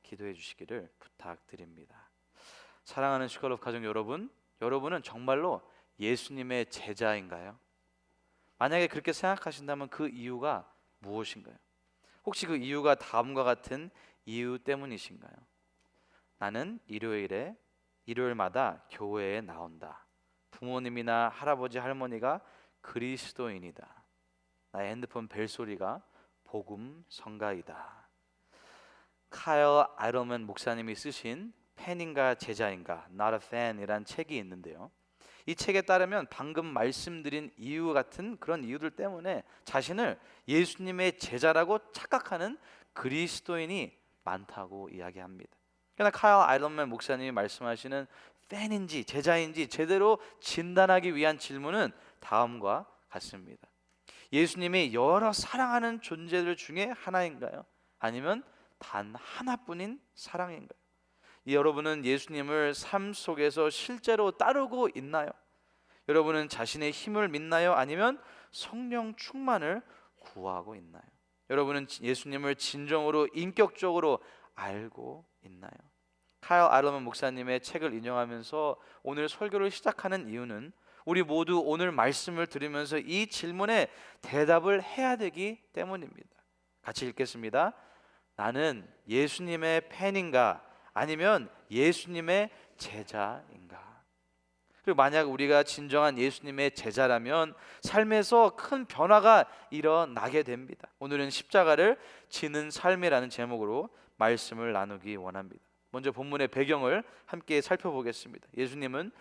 기도해 주시기를 부탁드립니다. 사랑하는 슈컬럽 가족 여러분, 여러분은 정말로 예수님의 제자인가요? 만약에 그렇게 생각하신다면 그 이유가 무엇인가요? 혹시 그 이유가 다음과 같은 이유 때문이신가요? 나는 일요일마다 교회에 나온다. 부모님이나 할아버지 할머니가 그리스도인이다. 나의 핸드폰 벨소리가 복음 성가이다. 카일 아이러먼 목사님이 쓰신 팬인가 제자인가 Not a Fan이란 책이 있는데요, 이 책에 따르면 방금 말씀드린 이유 같은 그런 이유들 때문에 자신을 예수님의 제자라고 착각하는 그리스도인이 많다고 이야기합니다. 그러나 카일 아이러먼 목사님이 말씀하시는 팬인지 제자인지 제대로 진단하기 위한 질문은 다음과 같습니다. 예수님이 여러 사랑하는 존재들 중에 하나인가요? 아니면 단 하나뿐인 사랑인가요? 여러분은 예수님을 삶 속에서 실제로 따르고 있나요? 여러분은 자신의 힘을 믿나요? 아니면 성령 충만을 구하고 있나요? 여러분은 예수님을 진정으로 인격적으로 알고 있나요? 카일 아이러먼 목사님의 책을 인용하면서 오늘 설교를 시작하는 이유는 우리 모두 오늘 말씀을 들으면서 이 질문에 대답을 해야 되기 때문입니다. 같이 읽겠습니다. 나는 예수님의 팬인가 아니면 예수님의 제자인가? 그리고 만약 우리가 진정한 예수님의 제자라면 삶에서 큰 변화가 일어나게 됩니다. 오늘은 십자가를 지는 삶이라는 제목으로 말씀을 나누기 원합니다. 먼저 본문의 배경을 함께 살펴보겠습니다. 예수님은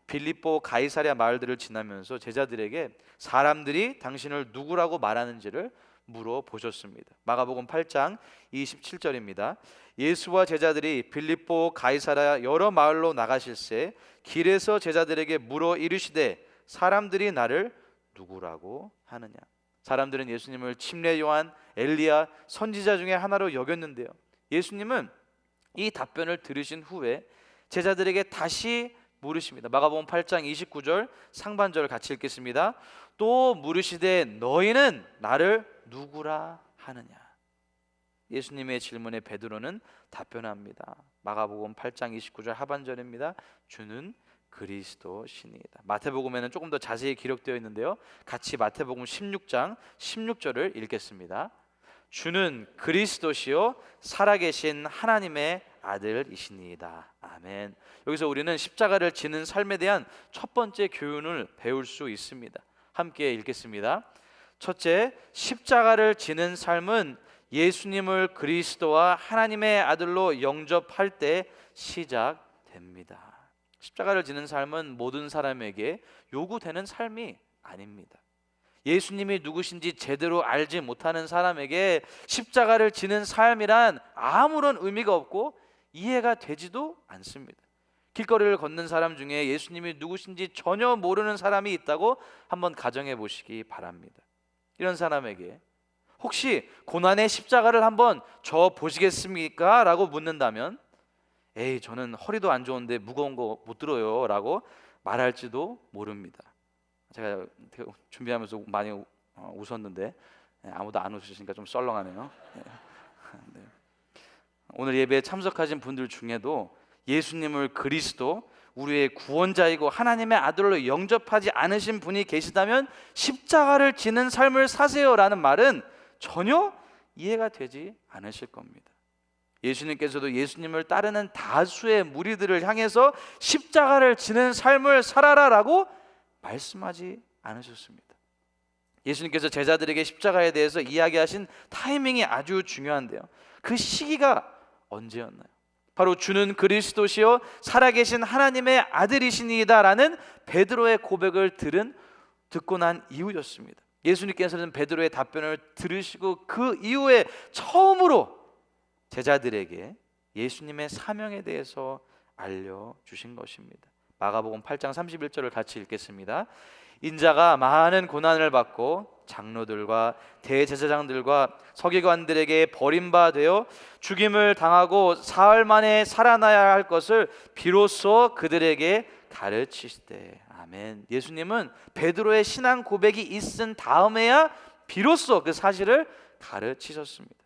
빌립보 가이사랴 마을들을 지나면서 제자들에게 사람들이 당신을 누구라고 말하는지를 물어보셨습니다. 마가복음 8장 27절입니다. 예수와 제자들이 빌립보 가이사랴 여러 마을로 나가실새 길에서 제자들에게 물어 이르시되 사람들이 나를 누구라고 하느냐? 사람들은 예수님을 침례 요한, 엘리야, 선지자 중에 하나로 여겼는데요, 예수님은 이 답변을 들으신 후에 제자들에게 다시 물으십니다. 마가복음 8장 29절 상반절을 같이 읽겠습니다. 또 물으시되 너희는 나를 누구라 하느냐? 예수님의 질문에 베드로는 답변합니다. 마가복음 8장 29절 하반절입니다. 주는 그리스도시니이다. 마태복음에는 조금 더 자세히 기록되어 있는데요, 같이 마태복음 16장 16절을 읽겠습니다. 주는 그리스도시요 살아계신 하나님의 아들이시니이다. 아멘. 여기서 우리는 십자가를 지는 삶에 대한 첫 번째 교훈을 배울 수 있습니다. 함께 읽겠습니다. 첫째, 십자가를 지는 삶은 예수님을 그리스도와 하나님의 아들로 영접할 때 시작됩니다. 십자가를 지는 삶은 모든 사람에게 요구되는 삶이 아닙니다. 예수님이 누구신지 제대로 알지 못하는 사람에게 십자가를 지는 삶이란 아무런 의미가 없고 이해가 되지도 않습니다. 길거리를 걷는 사람 중에 예수님이 누구신지 전혀 모르는 사람이 있다고 한번 가정해 보시기 바랍니다. 이런 사람에게 혹시 고난의 십자가를 한번 져 보시겠습니까? 라고 묻는다면 에이, 저는 허리도 안 좋은데 무거운 거 못 들어요 라고 말할지도 모릅니다. 제가 준비하면서 많이 웃었는데 아무도 안 웃으시니까 좀 썰렁하네요. 네. 오늘 예배에 참석하신 분들 중에도 예수님을 그리스도, 우리의 구원자이고 하나님의 아들로 영접하지 않으신 분이 계시다면 십자가를 지는 삶을 사세요라는 말은 전혀 이해가 되지 않으실 겁니다. 예수님께서도 예수님을 따르는 다수의 무리들을 향해서 십자가를 지는 삶을 살아라라고 말씀하지 않으셨습니다. 예수님께서 제자들에게 십자가에 대해서 이야기하신 타이밍이 아주 중요한데요, 그 시기가 언제였나요? 바로 주는 그리스도시요 살아계신 하나님의 아들이시니이다라는 베드로의 고백을 듣고 난 이후였습니다. 예수님께서는 베드로의 답변을 들으시고 그 이후에 처음으로 제자들에게 예수님의 사명에 대해서 알려주신 것입니다. 마가복음 8장 31절을 같이 읽겠습니다. 인자가 많은 고난을 받고 장로들과 대제사장들과 서기관들에게 버림받아 죽임을 당하고 사흘 만에 살아나야 할 것을 비로소 그들에게 가르치시되. 아멘. 예수님은 베드로의 신앙 고백이 있은 다음에야 비로소 그 사실을 가르치셨습니다.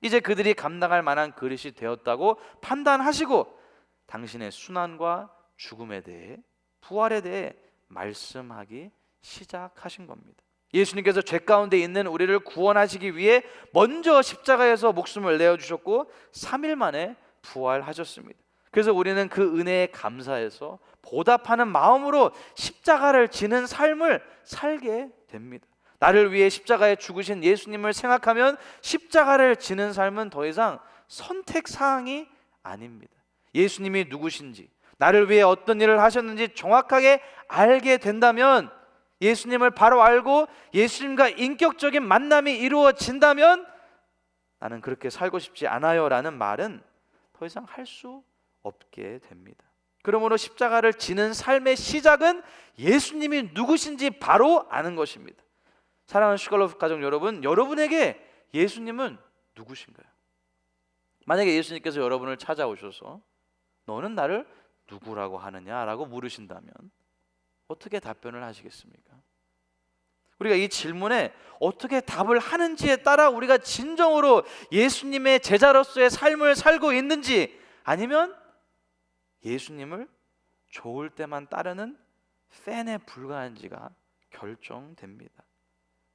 이제 그들이 감당할 만한 그릇이 되었다고 판단하시고 당신의 순환과 죽음에 대해, 부활에 대해 말씀하기 시작하신 겁니다. 예수님께서 죄 가운데 있는 우리를 구원하시기 위해 먼저 십자가에서 목숨을 내어주셨고 3일 만에 부활하셨습니다. 그래서 우리는 그 은혜에 감사해서 보답하는 마음으로 십자가를 지는 삶을 살게 됩니다. 나를 위해 십자가에 죽으신 예수님을 생각하면 십자가를 지는 삶은 더 이상 선택사항이 아닙니다. 예수님이 누구신지, 나를 위해 어떤 일을 하셨는지 정확하게 알게 된다면, 예수님을 바로 알고 예수님과 인격적인 만남이 이루어진다면 나는 그렇게 살고 싶지 않아요 라는 말은 더 이상 할 수 없게 됩니다. 그러므로 십자가를 지는 삶의 시작은 예수님이 누구신지 바로 아는 것입니다. 사랑하는 슈갈로프 가족 여러분, 여러분에게 예수님은 누구신가요? 만약에 예수님께서 여러분을 찾아오셔서 너는 나를 누구라고 하느냐라고 물으신다면 어떻게 답변을 하시겠습니까? 우리가 이 질문에 어떻게 답을 하는지에 따라 우리가 진정으로 예수님의 제자로서의 삶을 살고 있는지, 아니면 예수님을 좋을 때만 따르는 팬에 불과한지가 결정됩니다.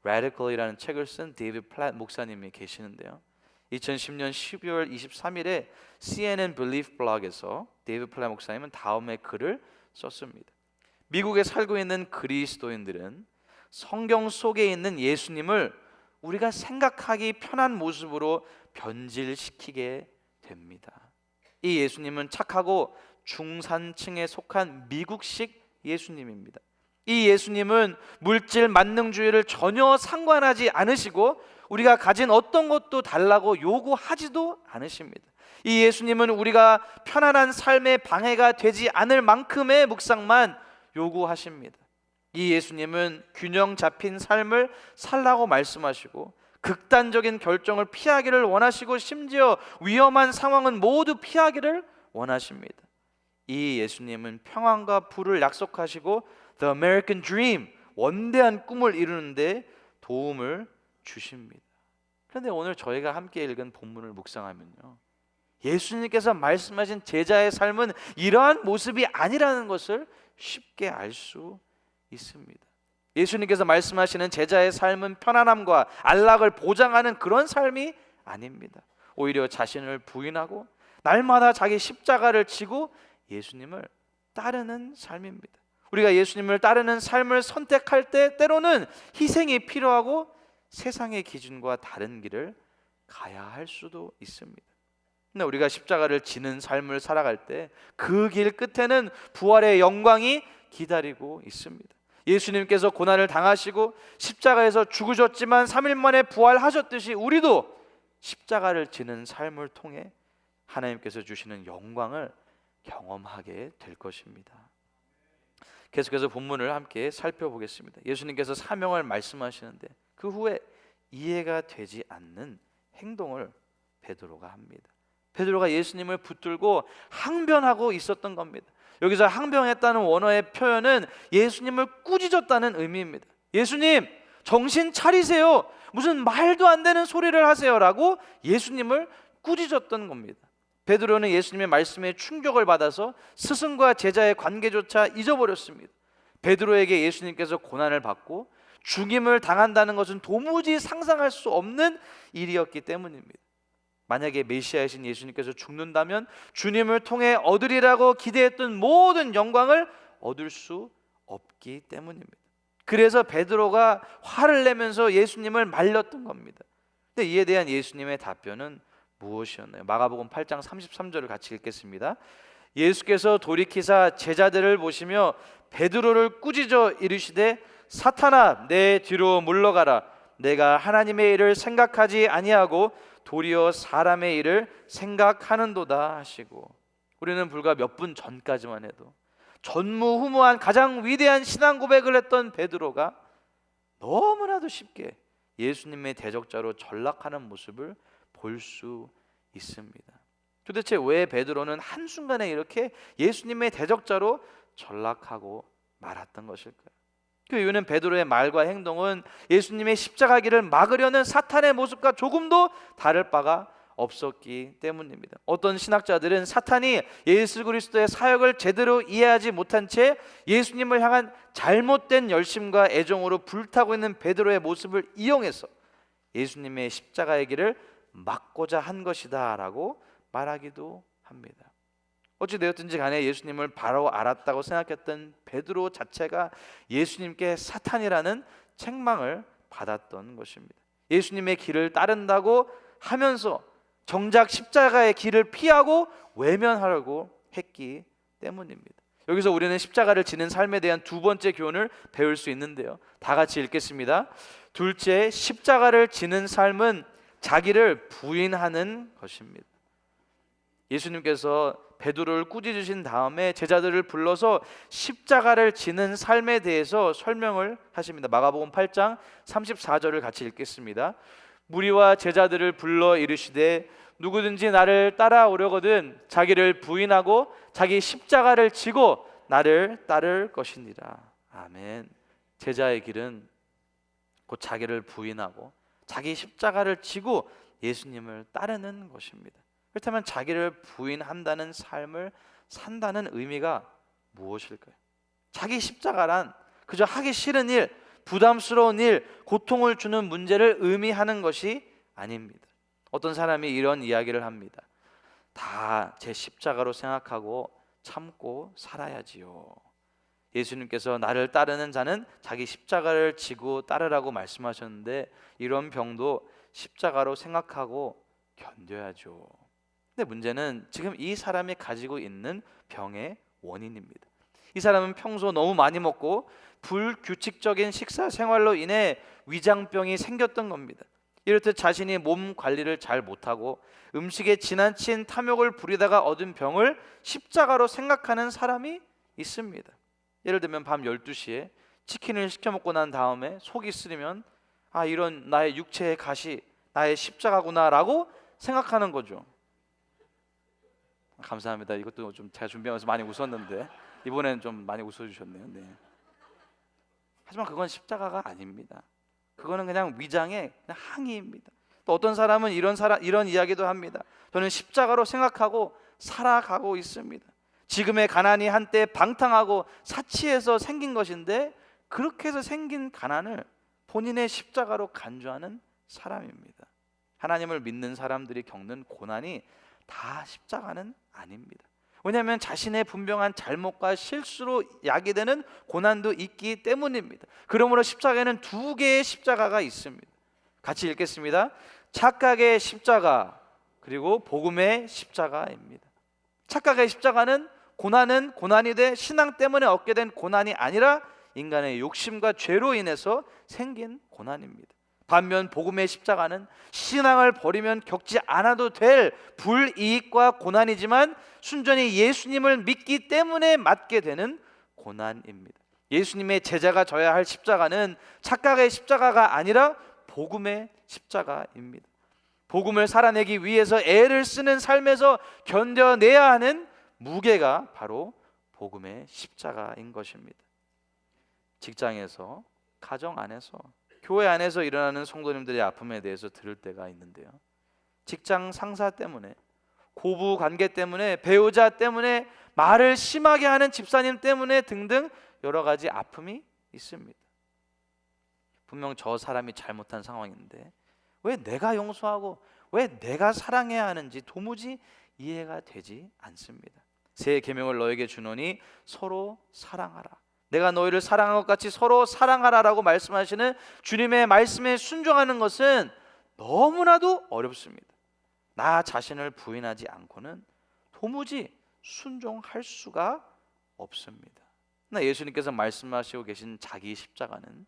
Radical이라는 책을 쓴 데이비드 플랫 목사님이 계시는데요, 2010년 12월 23일에 CNN Belief 블og에서 데이비드 플랫 목사님은 다음의 글을 썼습니다. 미국에 살고 있는 그리스도인들은 성경 속에 있는 예수님을 우리가 생각하기 편한 모습으로 변질시키게 됩니다. 이 예수님은 착하고 중산층에 속한 미국식 예수님입니다. 이 예수님은 물질 만능주의를 전혀 상관하지 않으시고 우리가 가진 어떤 것도 달라고 요구하지도 않으십니다. 이 예수님은 우리가 편안한 삶의 방해가 되지 않을 만큼의 묵상만 요구하십니다. 이 예수님은 균형 잡힌 삶을 살라고 말씀하시고 극단적인 결정을 피하기를 원하시고 심지어 위험한 상황은 모두 피하기를 원하십니다. 이 예수님은 평안과 부를 약속하시고 The American Dream, 원대한 꿈을 이루는데 도움을 주십니다. 그런데 오늘 저희가 함께 읽은 본문을 묵상하면요, 예수님께서 말씀하신 제자의 삶은 이러한 모습이 아니라는 것을 쉽게 알 수 있습니다. 예수님께서 말씀하시는 제자의 삶은 편안함과 안락을 보장하는 그런 삶이 아닙니다. 오히려 자신을 부인하고 날마다 자기 십자가를 지고 예수님을 따르는 삶입니다. 우리가 예수님을 따르는 삶을 선택할 때 때로는 희생이 필요하고 세상의 기준과 다른 길을 가야 할 수도 있습니다. 근데 우리가 십자가를 지는 삶을 살아갈 때 그 길 끝에는 부활의 영광이 기다리고 있습니다. 예수님께서 고난을 당하시고 십자가에서 죽으셨지만 3일 만에 부활하셨듯이 우리도 십자가를 지는 삶을 통해 하나님께서 주시는 영광을 경험하게 될 것입니다. 계속해서 본문을 함께 살펴보겠습니다. 예수님께서 사명을 말씀하시는데 그 후에 이해가 되지 않는 행동을 베드로가 합니다. 베드로가 예수님을 붙들고 항변하고 있었던 겁니다. 여기서 항변했다는 원어의 표현은 예수님을 꾸짖었다는 의미입니다. 예수님, 정신 차리세요. 무슨 말도 안 되는 소리를 하세요 라고 예수님을 꾸짖었던 겁니다. 베드로는 예수님의 말씀에 충격을 받아서 스승과 제자의 관계조차 잊어버렸습니다. 베드로에게 예수님께서 고난을 받고 죽임을 당한다는 것은 도무지 상상할 수 없는 일이었기 때문입니다. 만약에 메시아이신 예수님께서 죽는다면 주님을 통해 얻으리라고 기대했던 모든 영광을 얻을 수 없기 때문입니다. 그래서 베드로가 화를 내면서 예수님을 말렸던 겁니다. 근데 이에 대한 예수님의 답변은 무엇이었나요? 마가복음 8장 33절을 같이 읽겠습니다. 예수께서 돌이키사 제자들을 보시며 베드로를 꾸짖어 이르시되 사탄아 내 뒤로 물러가라. 내가 하나님의 일을 생각하지 아니하고 도리어 사람의 일을 생각하는도다 하시고, 우리는 불과 몇 분 전까지만 해도 전무후무한 가장 위대한 신앙 고백을 했던 베드로가 너무나도 쉽게 예수님의 대적자로 전락하는 모습을 볼 수 있습니다. 도대체 왜 베드로는 한순간에 이렇게 예수님의 대적자로 전락하고 말았던 것일까요? 그 이유는 베드로의 말과 행동은 예수님의 십자가 길을 막으려는 사탄의 모습과 조금도 다를 바가 없었기 때문입니다. 어떤 신학자들은 사탄이 예수 그리스도의 사역을 제대로 이해하지 못한 채 예수님을 향한 잘못된 열심과 애정으로 불타고 있는 베드로의 모습을 이용해서 예수님의 십자가의 길을 막고자 한 것이다 라고 말하기도 합니다. 어찌되었든지 간에 예수님을 바로 알았다고 생각했던 베드로 자체가 예수님께 사탄이라는 책망을 받았던 것입니다. 예수님의 길을 따른다고 하면서 정작 십자가의 길을 피하고 외면하려고 했기 때문입니다. 여기서 우리는 십자가를 지는 삶에 대한 두 번째 교훈을 배울 수 있는데요, 다 같이 읽겠습니다. 둘째, 십자가를 지는 삶은 자기를 부인하는 것입니다. 예수님께서 베드로를 꾸짖으신 다음에 제자들을 불러서 십자가를 지는 삶에 대해서 설명을 하십니다. 마가복음 8장 34절을 같이 읽겠습니다. 무리와 제자들을 불러 이르시되 누구든지 나를 따라오려거든 자기를 부인하고 자기 십자가를 지고 나를 따를 것이니라. 아멘. 제자의 길은 곧 자기를 부인하고 자기 십자가를 지고 예수님을 따르는 것입니다. 그렇다면 자기를 부인한다는 삶을 산다는 의미가 무엇일까요? 자기 십자가란 그저 하기 싫은 일, 부담스러운 일, 고통을 주는 문제를 의미하는 것이 아닙니다. 어떤 사람이 이런 이야기를 합니다. 다 제 십자가로 생각하고 참고 살아야지요. 예수님께서 나를 따르는 자는 자기 십자가를 지고 따르라고 말씀하셨는데 이런 병도 십자가로 생각하고 견뎌야죠. 근데 문제는 지금 이 사람이 가지고 있는 병의 원인입니다. 이 사람은 평소 너무 많이 먹고 불규칙적인 식사 생활로 인해 위장병이 생겼던 겁니다. 이렇듯 자신이 몸 관리를 잘 못하고 음식에 지나친 탐욕을 부리다가 얻은 병을 십자가로 생각하는 사람이 있습니다. 예를 들면 밤 12시에 치킨을 시켜 먹고 난 다음에 속이 쓰리면 이런 나의 육체의 가시 나의 십자가구나 라고 생각하는 거죠. 감사합니다. 이것도 좀 제가 준비하면서 많이 웃었는데 이번에는 좀 많이 웃어주셨네요. 네. 하지만 그건 십자가가 아닙니다. 그거는 그냥 위장의 그냥 항의입니다. 또 어떤 사람은 이런 이야기도 합니다. 저는 십자가로 생각하고 살아가고 있습니다. 지금의 가난이 한때 방탕하고 사치해서 생긴 것인데 그렇게 해서 생긴 가난을 본인의 십자가로 간주하는 사람입니다. 하나님을 믿는 사람들이 겪는 고난이 다 십자가는 아닙니다. 왜냐하면 자신의 분명한 잘못과 실수로 야기되는 고난도 있기 때문입니다. 그러므로 십자가에는 두 개의 십자가가 있습니다. 같이 읽겠습니다. 착각의 십자가 그리고 복음의 십자가입니다. 착각의 십자가는 고난은 고난이 돼 신앙 때문에 얻게 된 고난이 아니라 인간의 욕심과 죄로 인해서 생긴 고난입니다. 반면 복음의 십자가는 신앙을 버리면 겪지 않아도 될 불이익과 고난이지만 순전히 예수님을 믿기 때문에 맞게 되는 고난입니다. 예수님의 제자가 져야 할 십자가는 착각의 십자가가 아니라 복음의 십자가입니다. 복음을 살아내기 위해서 애를 쓰는 삶에서 견뎌내야 하는 무게가 바로 복음의 십자가인 것입니다. 직장에서, 가정 안에서, 교회 안에서 일어나는 성도님들의 아픔에 대해서 들을 때가 있는데요, 직장 상사 때문에, 고부 관계 때문에, 배우자 때문에, 말을 심하게 하는 집사님 때문에 등등 여러 가지 아픔이 있습니다. 분명 저 사람이 잘못한 상황인데 왜 내가 용서하고 왜 내가 사랑해야 하는지 도무지 이해가 되지 않습니다. 새 계명을 너에게 주노니 서로 사랑하라. 내가 너희를 사랑한 것 같이 서로 사랑하라라고 말씀하시는 주님의 말씀에 순종하는 것은 너무나도 어렵습니다. 나 자신을 부인하지 않고는 도무지 순종할 수가 없습니다. 그러나 예수님께서 말씀하시고 계신 자기 십자가는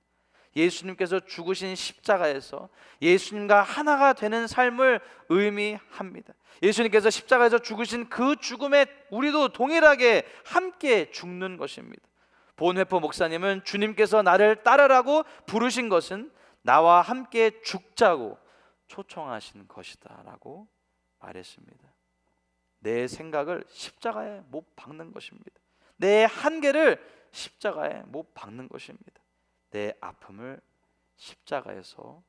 예수님께서 죽으신 십자가에서 예수님과 하나가 되는 삶을 의미합니다. 예수님께서 십자가에서 죽으신 그 죽음에 우리도 동일하게 함께 죽는 것입니다. 본회포 목사님은 주님께서 나를 따르라고 부르신 것은 나와 함께 죽자고 초청하신 것이다 라고 말했습니다. 내 생각을 십자가에 못 박는 것입니다. 내 한계를 십자가에 못 박는 것입니다. 내 아픔을 십자가에서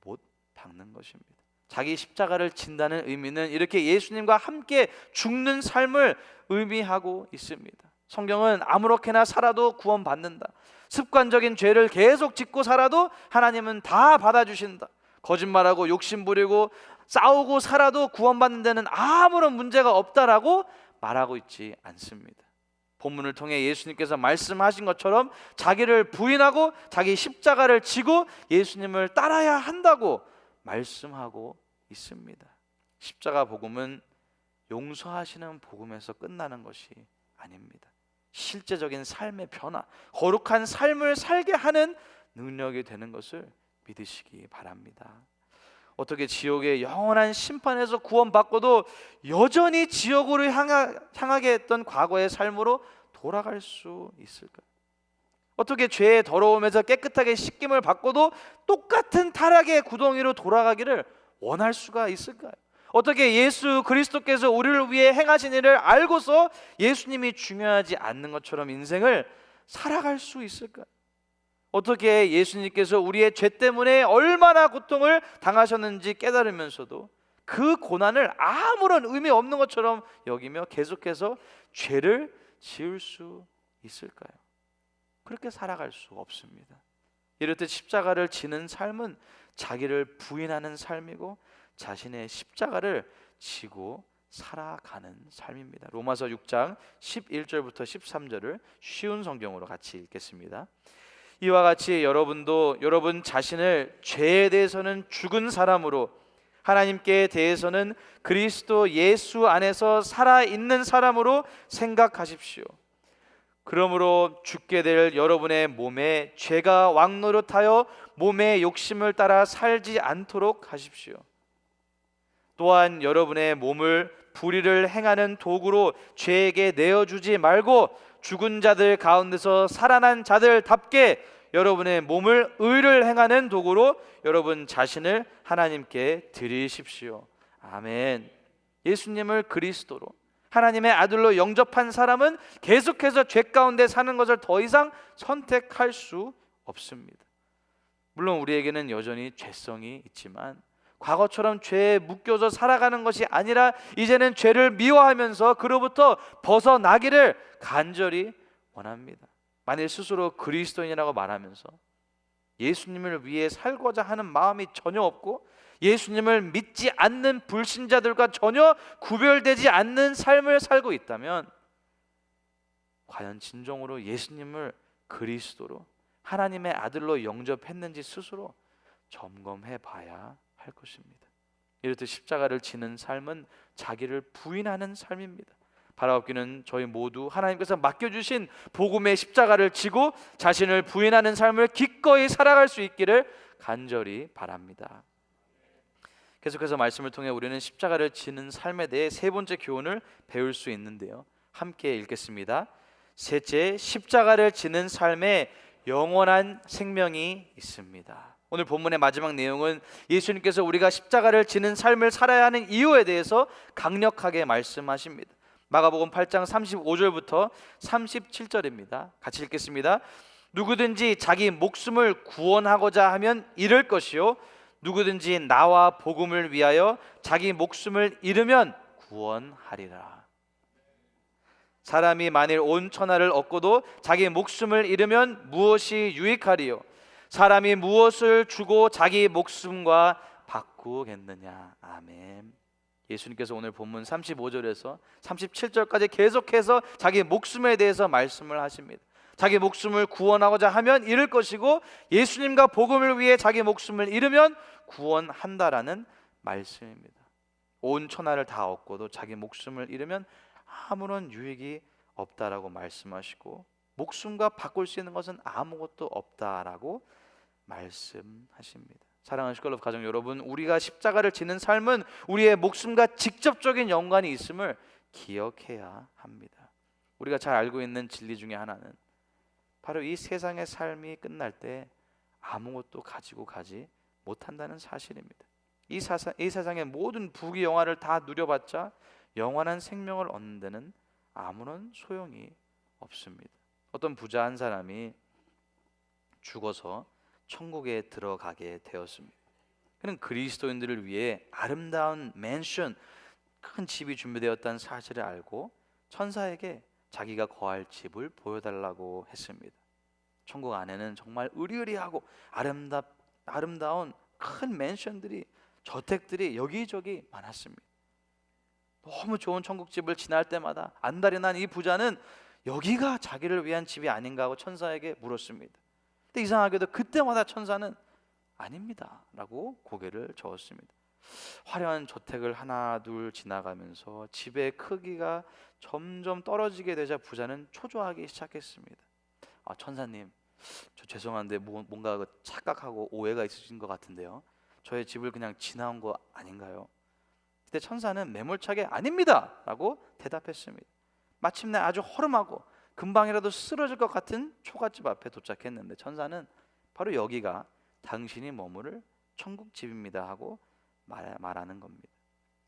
못 박는 것입니다. 자기 십자가를 진다는 의미는 이렇게 예수님과 함께 죽는 삶을 의미하고 있습니다. 성경은 아무렇게나 살아도 구원받는다, 습관적인 죄를 계속 짓고 살아도 하나님은 다 받아주신다, 거짓말하고 욕심부리고 싸우고 살아도 구원받는 데는 아무런 문제가 없다라고 말하고 있지 않습니다. 본문을 통해 예수님께서 말씀하신 것처럼 자기를 부인하고 자기 십자가를 지고 예수님을 따라야 한다고 말씀하고 있습니다. 십자가 복음은 용서하시는 복음에서 끝나는 것이 아닙니다. 실제적인 삶의 변화, 거룩한 삶을 살게 하는 능력이 되는 것을 믿으시기 바랍니다. 어떻게 지옥의 영원한 심판에서 구원받고도 여전히 지옥으로 향하게 했던 과거의 삶으로 돌아갈 수 있을까요? 어떻게 죄의 더러움에서 깨끗하게 씻김을 받고도 똑같은 타락의 구덩이로 돌아가기를 원할 수가 있을까요? 어떻게 예수 그리스도께서 우리를 위해 행하신 일을 알고서 예수님이 중요하지 않는 것처럼 인생을 살아갈 수 있을까요? 어떻게 예수님께서 우리의 죄 때문에 얼마나 고통을 당하셨는지 깨달으면서도 그 고난을 아무런 의미 없는 것처럼 여기며 계속해서 죄를 지을 수 있을까요? 그렇게 살아갈 수 없습니다. 이렇듯 십자가를 지는 삶은 자기를 부인하는 삶이고 자신의 십자가를 지고 살아가는 삶입니다. 로마서 6장 11절부터 13절을 쉬운 성경으로 같이 읽겠습니다. 이와 같이 여러분도 여러분 자신을 죄에 대해서는 죽은 사람으로, 하나님께 대해서는 그리스도 예수 안에서 살아있는 사람으로 생각하십시오. 그러므로 죽게 될 여러분의 몸에 죄가 왕노릇하여 몸의 욕심을 따라 살지 않도록 하십시오. 또한 여러분의 몸을 불의를 행하는 도구로 죄에게 내어주지 말고 죽은 자들 가운데서 살아난 자들답게 여러분의 몸을 의를 행하는 도구로 여러분 자신을 하나님께 드리십시오. 아멘. 예수님을 그리스도로, 하나님의 아들로 영접한 사람은 계속해서 죄 가운데 사는 것을 더 이상 선택할 수 없습니다. 물론 우리에게는 여전히 죄성이 있지만 과거처럼 죄에 묶여서 살아가는 것이 아니라 이제는 죄를 미워하면서 그로부터 벗어나기를 간절히 원합니다. 만일 스스로 그리스도인이라고 말하면서 예수님을 위해 살고자 하는 마음이 전혀 없고 예수님을 믿지 않는 불신자들과 전혀 구별되지 않는 삶을 살고 있다면 과연 진정으로 예수님을 그리스도로, 하나님의 아들로 영접했는지 스스로 점검해 봐야 할 것입니다. 이렇듯 십자가를 지는 삶은 자기를 부인하는 삶입니다. 바라옵기는 저희 모두 하나님께서 맡겨주신 복음의 십자가를 지고 자신을 부인하는 삶을 기꺼이 살아갈 수 있기를 간절히 바랍니다. 계속해서 말씀을 통해 우리는 십자가를 지는 삶에 대해 세 번째 교훈을 배울 수 있는데요, 함께 읽겠습니다. 셋째, 십자가를 지는 삶에 영원한 생명이 있습니다. 오늘 본문의 마지막 내용은 예수님께서 우리가 십자가를 지는 삶을 살아야 하는 이유에 대해서 강력하게 말씀하십니다. 마가복음 8장 35절부터 37절입니다. 같이 읽겠습니다. 누구든지 자기 목숨을 구원하고자 하면 잃을 것이요, 누구든지 나와 복음을 위하여 자기 목숨을 잃으면 구원하리라. 사람이 만일 온 천하를 얻고도 자기 목숨을 잃으면 무엇이 유익하리요? 사람이 무엇을 주고 자기 목숨과 바꾸겠느냐. 아멘. 예수님께서 오늘 본문 35절에서 37절까지 계속해서 자기 목숨에 대해서 말씀을 하십니다. 자기 목숨을 구원하고자 하면 잃을 것이고 예수님과 복음을 위해 자기 목숨을 잃으면 구원한다라는 말씀입니다. 온 천하를 다 얻고도 자기 목숨을 잃으면 아무런 유익이 없다라고 말씀하시고 목숨과 바꿀 수 있는 것은 아무것도 없다라고 말씀하십니다. 사랑하는 슈컬럽 가정 여러분, 우리가 십자가를 지는 삶은 우리의 목숨과 직접적인 연관이 있음을 기억해야 합니다. 우리가 잘 알고 있는 진리 중에 하나는 바로 이 세상의 삶이 끝날 때 아무것도 가지고 가지 못한다는 사실입니다. 이 세상의 모든 부귀영화를 다 누려봤자 영원한 생명을 얻는 데는 아무런 소용이 없습니다. 어떤 부자 한 사람이 죽어서 천국에 들어가게 되었습니다. 그는 그리스도인들을 위해 아름다운 맨션, 큰 집이 준비되었다는 사실을 알고 천사에게 자기가 거할 집을 보여달라고 했습니다. 천국 안에는 정말 으리으리하고 아름다운 큰 맨션들이, 저택들이 여기저기 많았습니다. 너무 좋은 천국집을 지날 때마다 안달이 난 이 부자는 여기가 자기를 위한 집이 아닌가 하고 천사에게 물었습니다. 근데 이상하게도 그때마다 천사는 아닙니다 라고 고개를 저었습니다. 화려한 저택을 하나 둘 지나가면서 집의 크기가 점점 떨어지게 되자 부자는 초조하기 시작했습니다. 천사님, 저 죄송한데 뭔가 착각하고 오해가 있으신 것 같은데요, 저의 집을 그냥 지나온 거 아닌가요? 그때 천사는 매몰차게 아닙니다 라고 대답했습니다. 마침내 아주 허름하고 금방이라도 쓰러질 것 같은 초가집 앞에 도착했는데 천사는 바로 여기가 당신이 머무를 천국집입니다 하고 말하는 겁니다.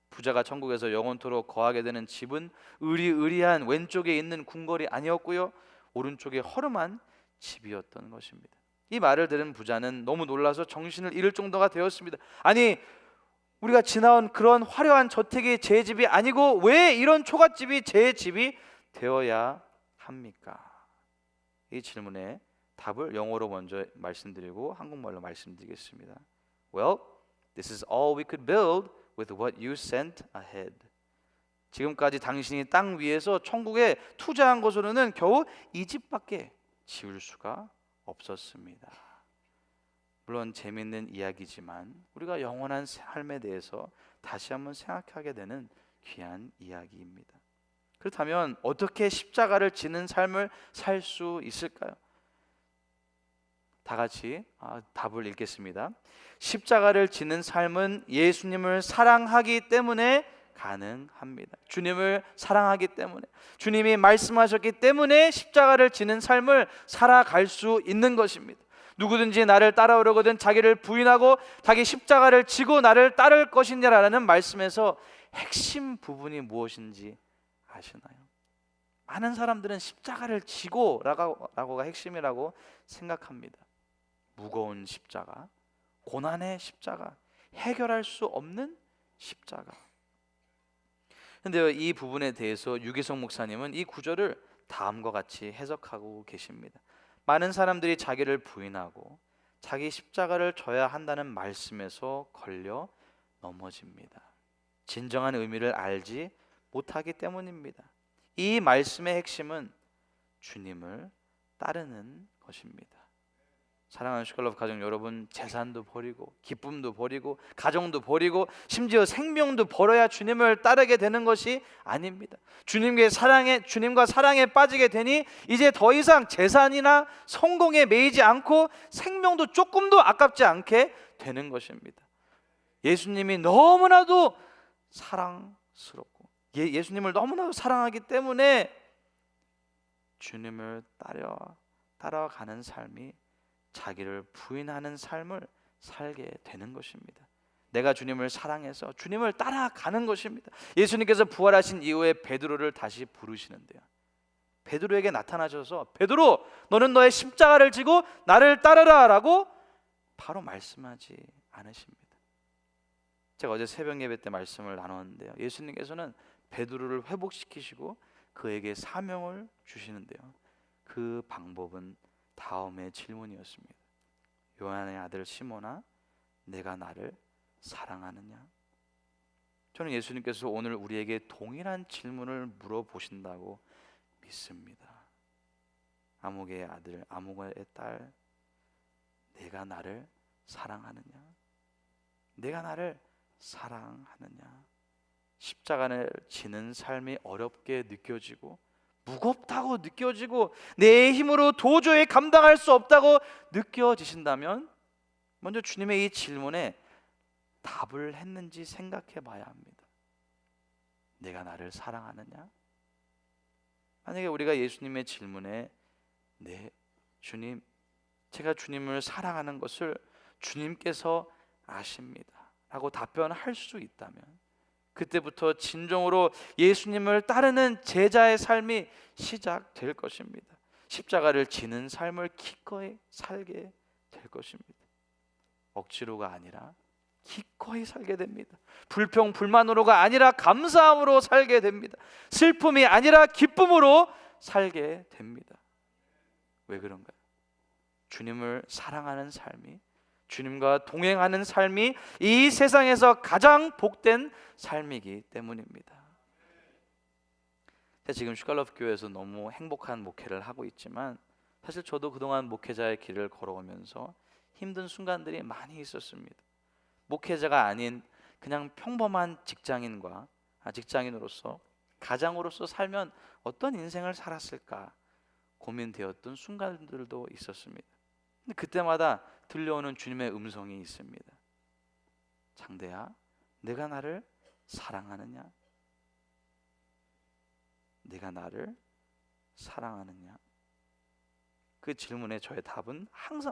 부자가 천국에서 영원토록 거하게 되는 집은 으리으리한 왼쪽에 있는 궁궐이 아니었고요, 오른쪽에 허름한 집이었던 것입니다. 이 말을 들은 부자는 너무 놀라서 정신을 잃을 정도가 되었습니다. 아니, 우리가 지나온 그런 화려한 저택이 제 집이 아니고 왜 이런 초가집이 제 집이 되어야 합니까? 이 질문에 답을 영어로 먼저 말씀드리고 한국말로 말씀드리겠습니다. Well, this is all we could build with what you sent ahead. 지금까지 당신이 땅 위에서 천국에 투자한 것으로는 겨우 이 집밖에 지을 수가 없었습니다. 물론 재미있는 이야기지만 우리가 영원한 삶에 대해서 다시 한번 생각하게 되는 귀한 이야기입니다. 그렇다면 어떻게 십자가를 지는 삶을 살 수 있을까요? 다 같이 답을 읽겠습니다. 십자가를 지는 삶은 예수님을 사랑하기 때문에 가능합니다. 주님을 사랑하기 때문에, 주님이 말씀하셨기 때문에 십자가를 지는 삶을 살아갈 수 있는 것입니다. 누구든지 나를 따라오려거든 자기를 부인하고 자기 십자가를 지고 나를 따를 것이냐라는 말씀에서 핵심 부분이 무엇인지 아시나요? 많은 사람들은 십자가를 지고 라고가 핵심이라고 생각합니다. 무거운 십자가, 고난의 십자가, 해결할 수 없는 십자가. 그런데 이 부분에 대해서 유기성 목사님은 이 구절을 다음과 같이 해석하고 계십니다. 많은 사람들이 자기를 부인하고 자기 십자가를 져야 한다는 말씀에서 걸려 넘어집니다. 진정한 의미를 알지 못하기 때문입니다. 이 말씀의 핵심은 주님을 따르는 것입니다. 사랑하는 슈칼러브 가족 여러분, 재산도 버리고 기쁨도 버리고 가정도 버리고 심지어 생명도 버려야 주님을 따르게 되는 것이 아닙니다. 주님과 사랑에 빠지게 되니 이제 더 이상 재산이나 성공에 매이지 않고 생명도 조금도 아깝지 않게 되는 것입니다. 예수님이 너무나도 사랑스럽고 예수님을 너무나도 사랑하기 때문에 주님을 따라가는 삶이 자기를 부인하는 삶을 살게 되는 것입니다. 내가 주님을 사랑해서 주님을 따라가는 것입니다. 예수님께서 부활하신 이후에 베드로를 다시 부르시는데요, 베드로에게 나타나셔서 베드로, 너는 너의 십자가를 지고 나를 따르라 라고 바로 말씀하지 않으십니다. 제가 어제 새벽 예배 때 말씀을 나눴는데요, 예수님께서는 베드로를 회복시키시고 그에게 사명을 주시는데요, 그 방법은 다음의 질문이었습니다. 요한의 아들 시몬아, 내가 나를 사랑하느냐? 저는 예수님께서 오늘 우리에게 동일한 질문을 물어보신다고 믿습니다. 아무개의 아들, 아무개의 딸, 내가 나를 사랑하느냐? 내가 나를 사랑하느냐? 십자가를 지는 삶이 어렵게 느껴지고 무겁다고 느껴지고 내 힘으로 도저히 감당할 수 없다고 느껴지신다면 먼저 주님의 이 질문에 답을 했는지 생각해 봐야 합니다. 내가 나를 사랑하느냐? 만약에 우리가 예수님의 질문에 네 주님, 제가 주님을 사랑하는 것을 주님께서 아십니다 라고 답변할 수 있다면 그때부터 진정으로 예수님을 따르는 제자의 삶이 시작될 것입니다. 십자가를 지는 삶을 기꺼이 살게 될 것입니다. 억지로가 아니라 기꺼이 살게 됩니다. 불평 불만으로가 아니라 감사함으로 살게 됩니다. 슬픔이 아니라 기쁨으로 살게 됩니다. 왜 그런가요? 주님을 사랑하는 삶이, 주님과 동행하는 삶이 이 세상에서 가장 복된 삶이기 때문입니다. 지금 슈갈로프 교회에서 너무 행복한 목회를 하고 있지만, 사실 저도 그동안 목회자의 길을 걸어오면서 힘든 순간들이 많이 있었습니다. 목회자가 아닌 그냥 평범한 직장인으로서, 가장으로서 살면 어떤 인생을 살았을까 고민되었던 순간들도 있었습니다. 근데 그때마다 들려오는 주님의 음성이 있습니다. 장대야, 내가 나를 사랑하느냐? 내가 나를 사랑하느냐? 그 질문에 저의 답은 항상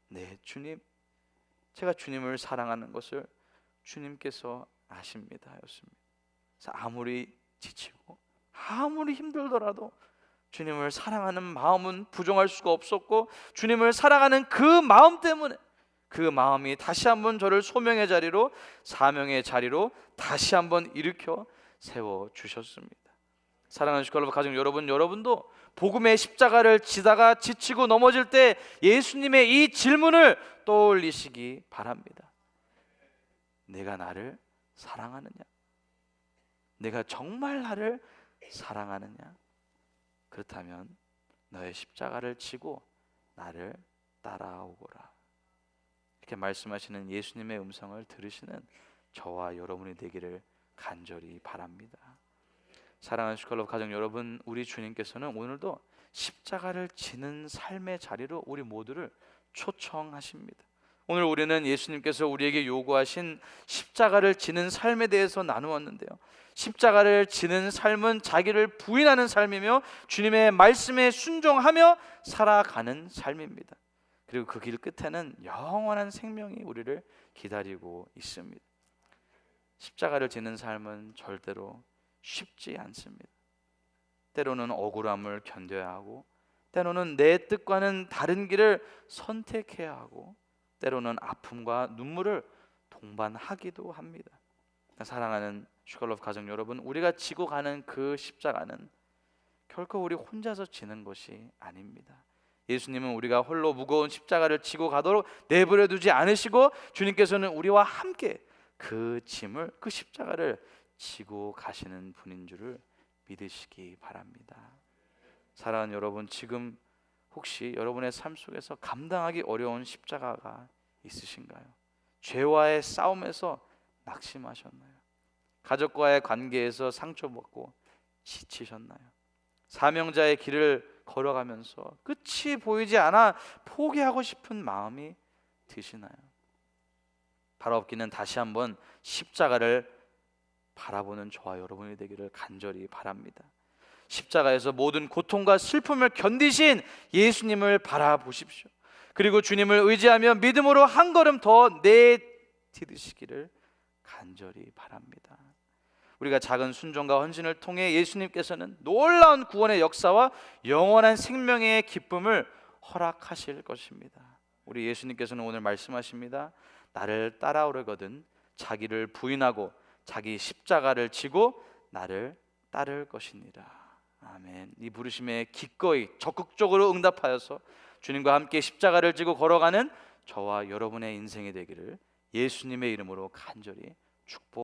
네, 주님, 제가 주님을 사랑하는 것을 주님께서 아십니다 였습니다. 그래서 아무리 지치고 아무리 힘들더라도 주님을 사랑하는 마음은 부정할 수가 없었고, 주님을 사랑하는 그 마음 때문에, 그 마음이 다시 한번 저를 소명의 자리로, 사명의 자리로 다시 한번 일으켜 세워주셨습니다. 사랑하는 슈칼로프 가족 여러분, 여러분도 복음의 십자가를 지다가 지치고 넘어질 때 예수님의 이 질문을 떠올리시기 바랍니다. 내가 나를 사랑하느냐? 내가 정말 나를 사랑하느냐? 그렇다면 너의 십자가를 지고 나를 따라오거라. 이렇게 말씀하시는 예수님의 음성을 들으시는 저와 여러분이 되기를 간절히 바랍니다. 사랑하는 슈칼로프 가족 여러분, 우리 주님께서는 오늘도 십자가를 지는 삶의 자리로 우리 모두를 초청하십니다. 오늘 우리는 예수님께서 우리에게 요구하신 십자가를 지는 삶에 대해서 나누었는데요, 십자가를 지는 삶은 자기를 부인하는 삶이며 주님의 말씀에 순종하며 살아가는 삶입니다. 그리고 그 길 끝에는 영원한 생명이 우리를 기다리고 있습니다. 십자가를 지는 삶은 절대로 쉽지 않습니다. 때로는 억울함을 견뎌야 하고, 때로는 내 뜻과는 다른 길을 선택해야 하고, 때로는 아픔과 눈물을 동반하기도 합니다. 사랑하는 슈칼로프 가족 여러분, 우리가 지고 가는 그 십자가는 결코 우리 혼자서 지는 것이 아닙니다. 예수님은 우리가 홀로 무거운 십자가를 지고 가도록 내버려 두지 않으시고, 주님께서는 우리와 함께 그 짐을, 그 십자가를 지고 가시는 분인 줄을 믿으시기 바랍니다. 사랑하는 여러분, 지금 혹시 여러분의 삶 속에서 감당하기 어려운 십자가가 있으신가요? 죄와의 싸움에서 낙심하셨나요? 가족과의 관계에서 상처받고 지치셨나요? 사명자의 길을 걸어가면서 끝이 보이지 않아 포기하고 싶은 마음이 드시나요? 바로 없기는 다시 한번 십자가를 바라보는 저와 여러분이 되기를 간절히 바랍니다. 십자가에서 모든 고통과 슬픔을 견디신 예수님을 바라보십시오. 그리고 주님을 의지하며 믿음으로 한 걸음 더 내디디시기를 간절히 바랍니다. 우리가 작은 순종과 헌신을 통해 예수님께서는 놀라운 구원의 역사와 영원한 생명의 기쁨을 허락하실 것입니다. 우리 예수님께서는 오늘 말씀하십니다. 나를 따라오려거든 자기를 부인하고 자기 십자가를 지고 나를 따를 것이니라. 아멘. 이 부르심에 기꺼이 적극적으로 응답하여서 주님과 함께 십자가를 지고 걸어가는 저와 여러분의 인생이 되기를 예수님의 이름으로 간절히 축복